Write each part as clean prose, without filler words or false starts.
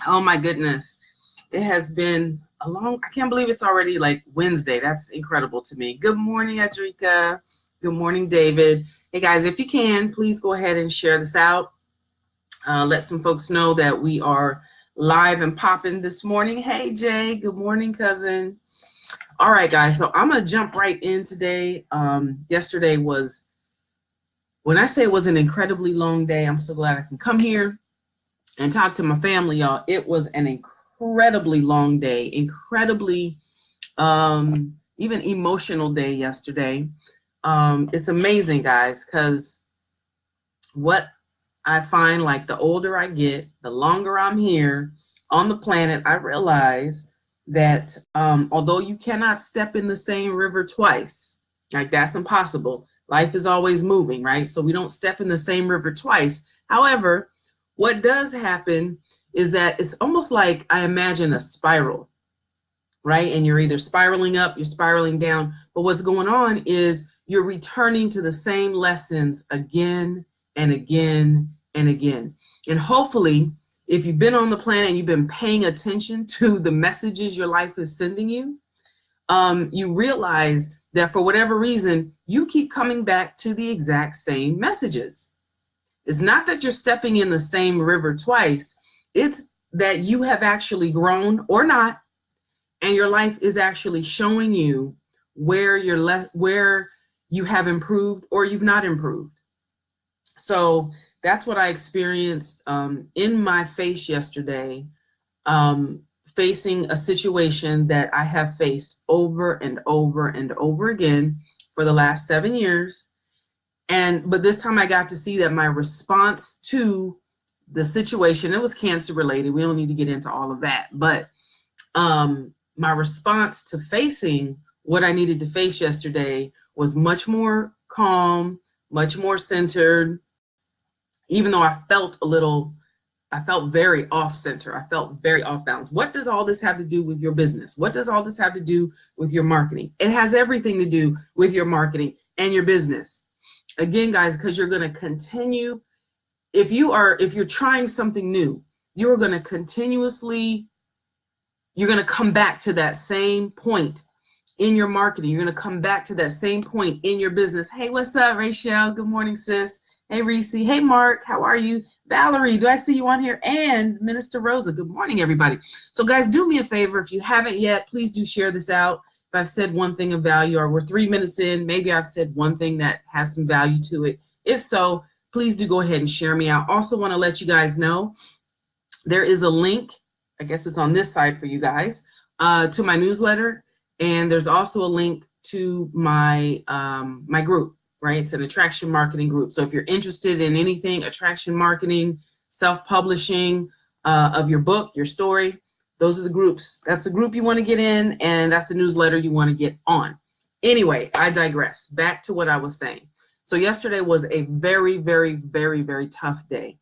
Oh my goodness. It has been I can't believe it's already like Wednesday. That's incredible to me. Good morning, Adrika. Good morning, David. Hey guys, if you can, please go ahead and share this out. Let some folks know that we are live and popping this morning. Hey Jay, good morning, cousin. All right, guys, so I'm gonna jump right in today. Yesterday was, when I say it was an incredibly long day, I'm so glad I can come here and talk to my family, y'all. It was an incredibly long day, incredibly even emotional day yesterday. It's amazing, guys, because what I find, like, the older I get, the longer I'm here on the planet, I realize that although you cannot step in the same river twice, like, that's impossible. Life is always moving, right? So we don't step in the same river twice. However, what does happen is that it's almost like, I imagine, a spiral, right? And you're either spiraling up, you're spiraling down. But what's going on is you're returning to the same lessons again and again and again. And hopefully, if you've been on the planet and you've been paying attention to the messages your life is sending you, you realize that for whatever reason, you keep coming back to the exact same messages. It's not that you're stepping in the same river twice. It's that you have actually grown or not, and your life is actually showing you where where you have improved or you've not improved. So that's what I experienced in my face yesterday, facing a situation that I have faced over and over and over again for the last 7 years. But this time I got to see that my response to the situation, it was cancer related. We don't need to get into all of that. But my response to facing what I needed to face yesterday was much more calm, much more centered, even though I felt very off center. I felt very off balance. What does all this have to do with your business? What does all this have to do with your marketing? It has everything to do with your marketing and your business. Again, guys, because you're going to continue, if you're trying something new, you're going to come back to that same point in your marketing. You're going to come back to that same point in your business. Hey, what's up, Rachel? Good morning, sis. Hey, Reese. Hey, Mark. How are you? Valerie, do I see you on here? And Minister Rosa. Good morning, everybody. So, guys, do me a favor. If you haven't yet, please do share this out. If I've said one thing of value, or we're 3 minutes in, maybe I've said one thing that has some value to it. If so, please do go ahead and share me out. Also want to let you guys know there is a link, I guess it's on this side for you guys, to my newsletter. And there's also a link to my my group, right? It's an attraction marketing group. So if you're interested in anything, attraction marketing, self-publishing of your book, your story, those are the groups. That's the group you want to get in, and that's the newsletter you want to get on. Anyway, I digress. Back to what I was saying. So yesterday was a very, very, very, very tough day.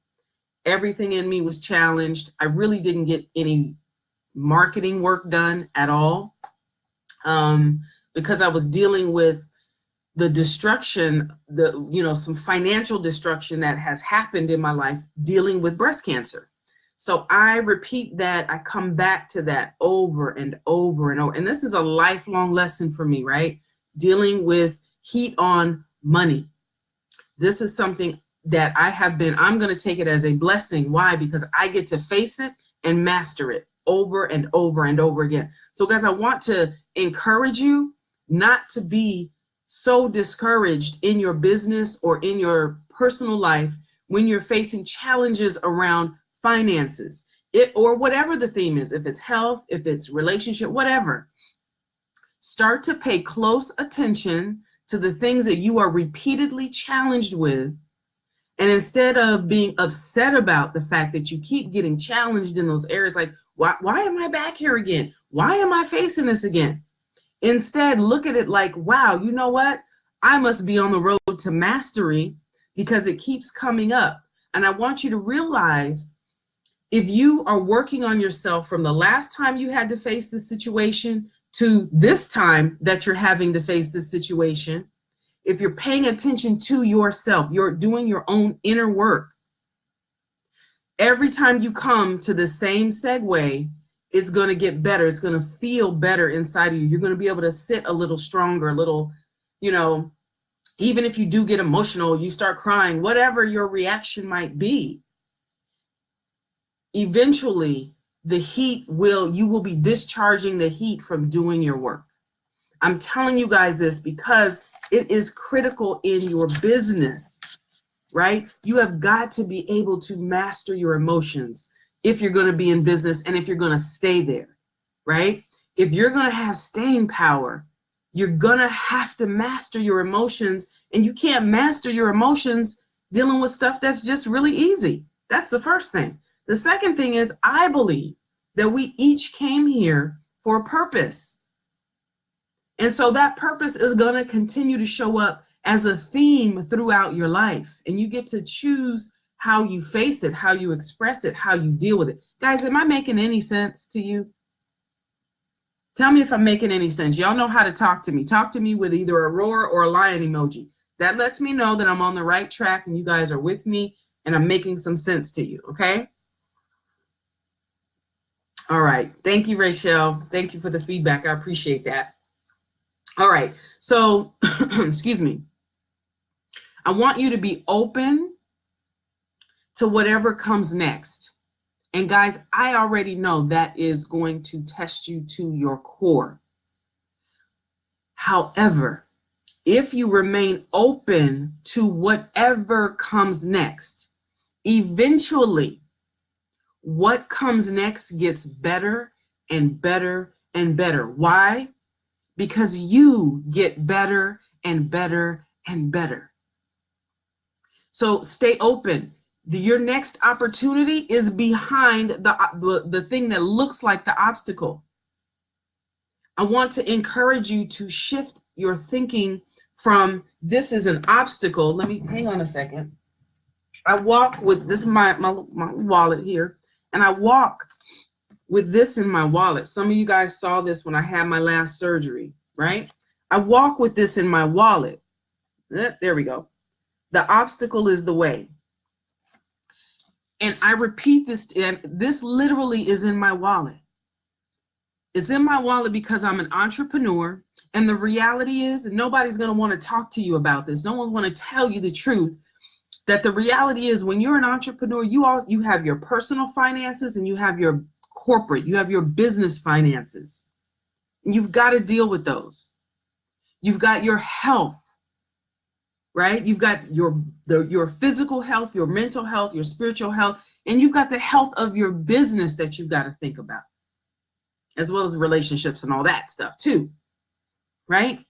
Everything in me was challenged. I really didn't get any marketing work done at all because I was dealing with the destruction, some financial destruction that has happened in my life dealing with breast cancer. So I repeat that, I come back to that over and over and over. And this is a lifelong lesson for me, right? Dealing with heat on money. This is something that I'm going to take it as a blessing. Why? Because I get to face it and master it over and over and over again. So guys, I want to encourage you not to be so discouraged in your business or in your personal life when you're facing challenges around finances, or whatever the theme is, if it's health, if it's relationship, whatever. Start to pay close attention to the things that you are repeatedly challenged with. And instead of being upset about the fact that you keep getting challenged in those areas, like, why am I back here again? Why am I facing this again? Instead, look at it like, wow, you know what? I must be on the road to mastery because it keeps coming up. And I want you to realize, if you are working on yourself from the last time you had to face this situation to this time that you're having to face this situation, if you're paying attention to yourself, you're doing your own inner work, Every time you come to the same segue, it's going to get better. It's going to feel better inside of you. You're going to be able to sit a little stronger, a little, you know, even if you do get emotional, you start crying, whatever your reaction might be, eventually you will be discharging the heat from doing your work. I'm telling you guys this because it is critical in your business, right? You have got to be able to master your emotions if you're going to be in business and if you're going to stay there, right? If you're going to have staying power, you're going to have to master your emotions, and you can't master your emotions dealing with stuff that's just really easy. That's the first thing. The second thing is, I believe that we each came here for a purpose. And so that purpose is going to continue to show up as a theme throughout your life. And you get to choose how you face it, how you express it, how you deal with it. Guys, am I making any sense to you? Tell me if I'm making any sense. Y'all know how to talk to me. Talk to me with either a roar or a lion emoji. That lets me know that I'm on the right track and you guys are with me and I'm making some sense to you, okay? All right. Thank you, Rachel. Thank you for the feedback. I appreciate that. All right. So, excuse me. I want you to be open to whatever comes next. And guys, I already know that is going to test you to your core. However, if you remain open to whatever comes next, eventually what comes next gets better and better and better. Why? Because you get better and better and better. So stay open. Your next opportunity is behind the thing that looks like the obstacle. I want to encourage you to shift your thinking from this is an obstacle. Let me hang on a second. I walk with this, my wallet here, and I walk with this in my wallet. Some of you guys saw this when I had my last surgery, right? I walk with this in my wallet. There we go. The obstacle is the way. And I repeat this, and this literally is in my wallet. It's in my wallet because I'm an entrepreneur. And the reality is, and nobody's going to want to talk to you about this. No one's want to tell you the truth. That the reality is, when you're an entrepreneur, you have your personal finances and you have your corporate, you have your business finances. You've got to deal with those. You've got your health, right? You've got your physical health, your mental health, your spiritual health, and you've got the health of your business that you've got to think about, as well as relationships and all that stuff too, right?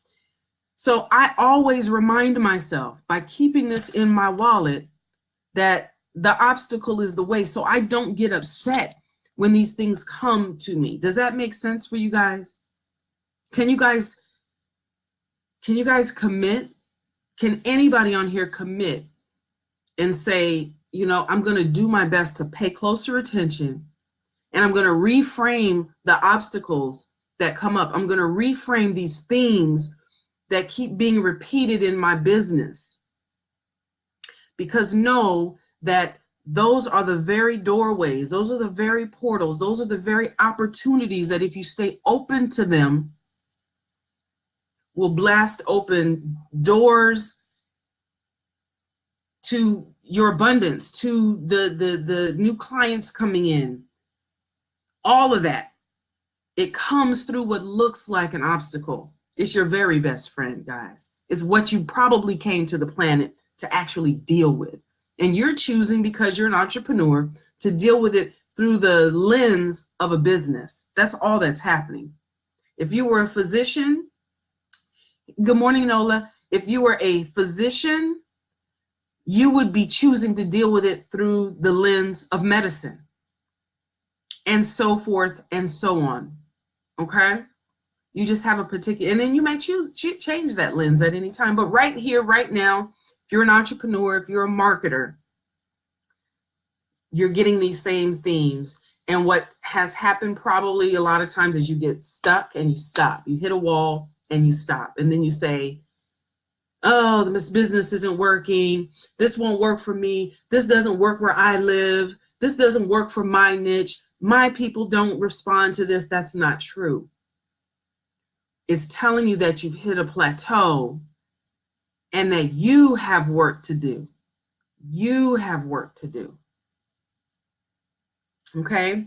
So I always remind myself by keeping this in my wallet that the obstacle is the way, so I don't get upset when these things come to me. Does that make sense for you guys? Can you guys commit? Can anybody on here commit and say, you know, I'm going to do my best to pay closer attention, and I'm going to reframe the obstacles that come up. I'm going to reframe these themes that keep being repeated in my business, because know that those are the very doorways, those are the very portals, those are the very opportunities that if you stay open to them, will blast open doors to your abundance, to the new clients coming in, all of that. It comes through what looks like an obstacle. It's your very best friend, guys. It's what you probably came to the planet to actually deal with. And you're choosing, because you're an entrepreneur, to deal with it through the lens of a business. That's all that's happening. If you were a physician, good morning, Nola. If you were a physician, you would be choosing to deal with it through the lens of medicine, and so forth and so on. Okay? You just have a particular, and then you may change that lens at any time. But right here, right now, if you're an entrepreneur, if you're a marketer, you're getting these same themes. And what has happened probably a lot of times is you get stuck and you stop. You hit a wall and you stop. And then you say, oh, this business isn't working. This won't work for me. This doesn't work where I live. this doesn't work for my niche, my people don't respond to this. That's not true. It's telling you that you've hit a plateau and that you have work to do. You have work to do. Okay,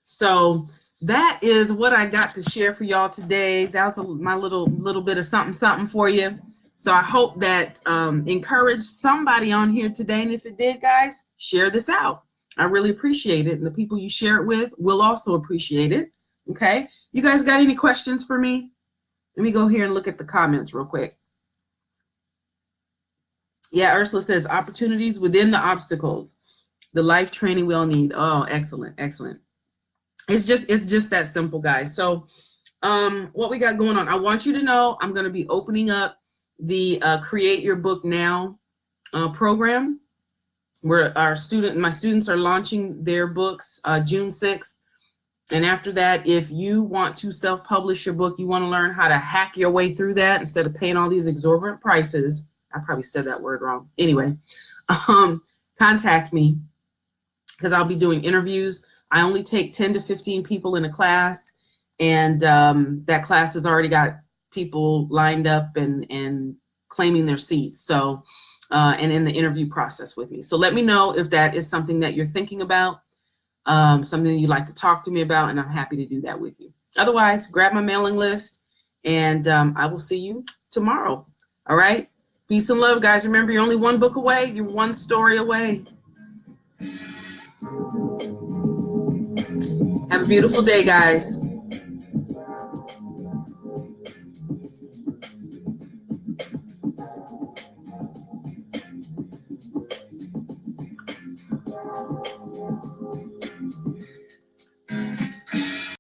so that is what I got to share for y'all today. That was my little bit of something for you. So I hope that encouraged somebody on here today. And if it did, guys, share this out. I really appreciate it. And the people you share it with will also appreciate it. Okay, you guys got any questions for me? Let me go here and look at the comments real quick. Yeah, Ursula says opportunities within the obstacles, the life training we all need. Oh, excellent, excellent. It's just that simple, guys. So what we got going on, I want you to know I'm going to be opening up the Create Your Book Now program, where my students are launching their books June 6th. And after that, if you want to self-publish your book, you want to learn how to hack your way through that instead of paying all these exorbitant prices. I probably said that word wrong. Anyway, contact me, because I'll be doing interviews. I only take 10 to 15 people in a class, and that class has already got people lined up and claiming their seats. So, and in the interview process with me. So let me know if that is something that you're thinking about, something you'd like to talk to me about, and I'm happy to do that with you. Otherwise, grab my mailing list, and I will see you tomorrow. All right? Peace and love, guys. Remember, you're only one book away. You're one story away. Have a beautiful day, guys.